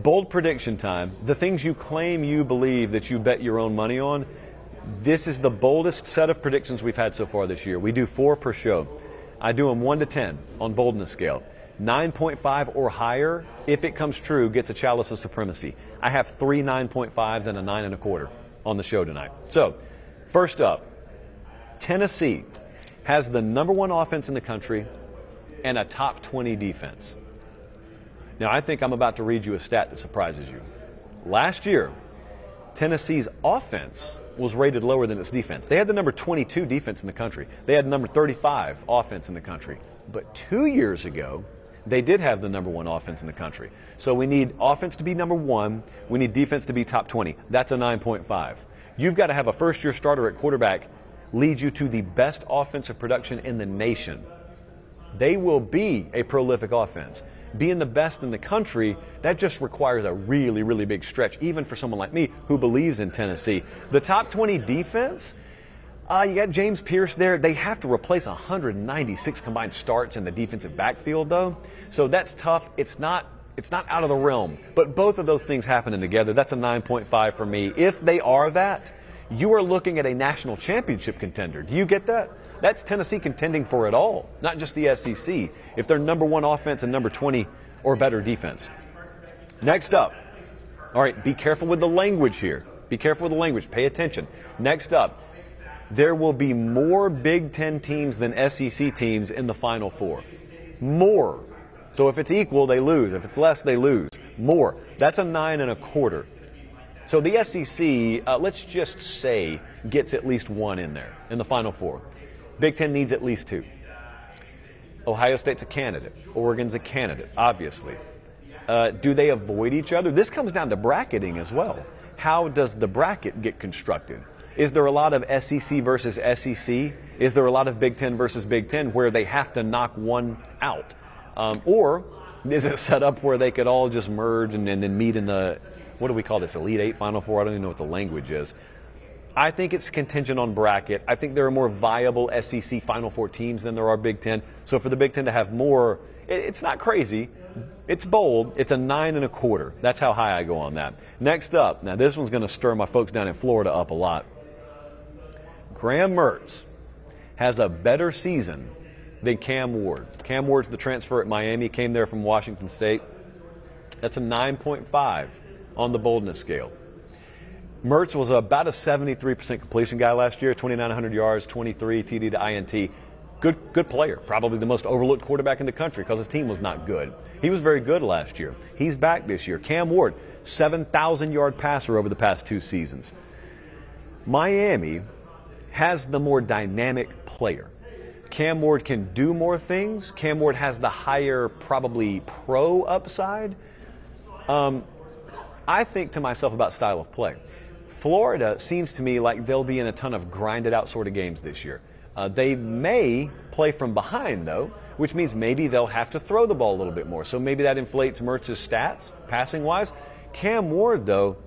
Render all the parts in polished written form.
Bold prediction time. The things you claim you believe that you bet your own money on, this is the boldest set of predictions we've had so far this year. We do 4 per show. I do them 1 to 10 on boldness scale. 9.5 or higher, if it comes true, gets a chalice of supremacy. I have 3 9.5s and a 9 1/4 on the show tonight. So, first up, Tennessee has the #1 offense in the country and a top 20 defense. Now, I think I'm about to read you a stat that surprises you. Last year, Tennessee's offense was rated lower than its defense. They had the number 22 defense in the country. They had the number 35 offense in the country. But 2 years ago, they did have the #1 offense in the country. So we need offense to be #1. We need defense to be top 20. That's a 9.5. You've got to have a first-year starter at quarterback lead you to the best offensive production in the nation. They will be a prolific offense. Being the best in the country, that just requires a really, really big stretch, even for someone like me who believes in Tennessee. The top 20 defense, you got James Pierce there. They have to replace 196 combined starts in the defensive backfield, though. So that's tough. It's not out of the realm. But both of those things happening together, that's a 9.5 for me. If they are that, you are looking at a national championship contender. Do you get that? That's Tennessee contending for it all, not just the SEC, if they're #1 offense and number 20 or better defense. Next up, all right, be careful with the language here. Be careful with the language. Pay attention. Next up, there will be more Big Ten teams than SEC teams in the Final Four. More. So if it's equal, they lose. If it's less, they lose. More. That's a 9 1/4. So the SEC, let's just say, gets at least 1 in there in the Final Four. Big Ten needs at least 2. Ohio State's a candidate. Oregon's a candidate, obviously. Do they avoid each other? This comes down to bracketing as well. How does the bracket get constructed? Is there a lot of SEC versus SEC? Is there a lot of Big Ten versus Big Ten where they have to knock one out? Or is it set up where they could all just merge and then meet in the, what do we call this, Elite 8, Final Four? I don't even know what the language is. I think it's contingent on bracket. I think there are more viable SEC Final Four teams than there are Big Ten. So for the Big Ten to have more, it's not crazy. It's bold. It's a 9 1/4. That's how high I go on that. Next up, now this one's going to stir my folks down in Florida up a lot. Graham Mertz has a better season than Cam Ward. Cam Ward's the transfer at Miami, came there from Washington State. That's a 9.5 on the boldness scale. Mertz was about a 73% completion guy last year, 2,900 yards, 23 TD to INT. Good player, probably the most overlooked quarterback in the country because his team was not good. He was very good last year. He's back this year. Cam Ward, 7,000-yard passer over the past 2 seasons. Miami has the more dynamic player. Cam Ward can do more things. Cam Ward has the higher, probably pro upside. I think to myself about style of play. Florida seems to me like they'll be in a ton of grinded out sort of games this year. They may play from behind, though, which means maybe they'll have to throw the ball a little bit more. So maybe that inflates Mertz's stats, passing-wise. Cam Ward, though,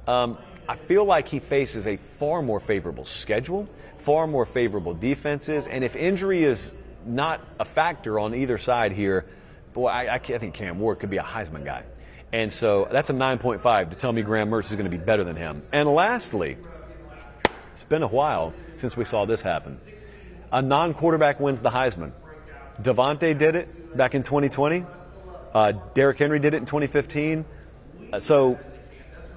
I feel like he faces a far more favorable schedule, far more favorable defenses, and if injury is not a factor on either side here, boy, I think Cam Ward could be a Heisman guy. And so that's a 9.5 to tell me Graham Mertz is going to be better than him. And lastly, it's been a while since we saw this happen. A non-quarterback wins the Heisman. Devontae did it back in 2020. Derrick Henry did it in 2015. So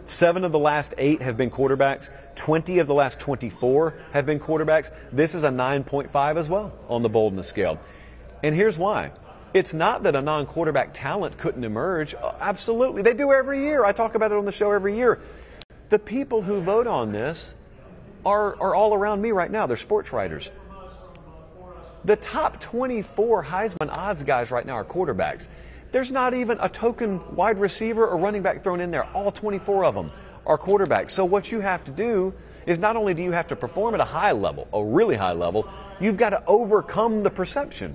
7 of the last 8 have been quarterbacks. 20 of the last 24 have been quarterbacks. This is a 9.5 as well on the boldness scale. And here's why. It's not that a non-quarterback talent couldn't emerge. Absolutely. They do every year. I talk about it on the show every year. The people who vote on this are all around me right now. They're sports writers. The top 24 Heisman odds guys right now are quarterbacks. There's not even a token wide receiver or running back thrown in there. All 24 of them are quarterbacks. So what you have to do is not only do you have to perform at a high level, a really high level, you've got to overcome the perception.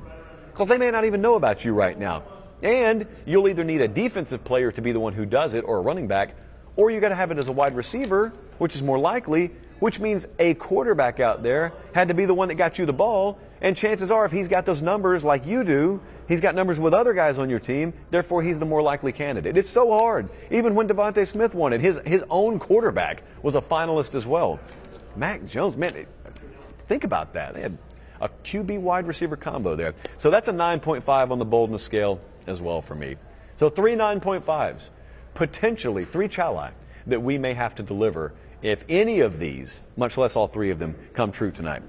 Because they may not even know about you right now. And you'll either need a defensive player to be the one who does it or a running back, or you got to have it as a wide receiver, which is more likely, which means a quarterback out there had to be the one that got you the ball. And chances are if he's got those numbers like you do, He's got numbers with other guys on your team, therefore he's the more likely candidate. It's so hard. Even when Devontae Smith won it, his own quarterback was a finalist as well. Mac Jones, man, think about that. They had a QB wide receiver combo there. So that's a 9.5 on the boldness scale as well for me. So 3 9.5s, potentially 3 chali that we may have to deliver if any of these, much less all 3 of them, come true tonight.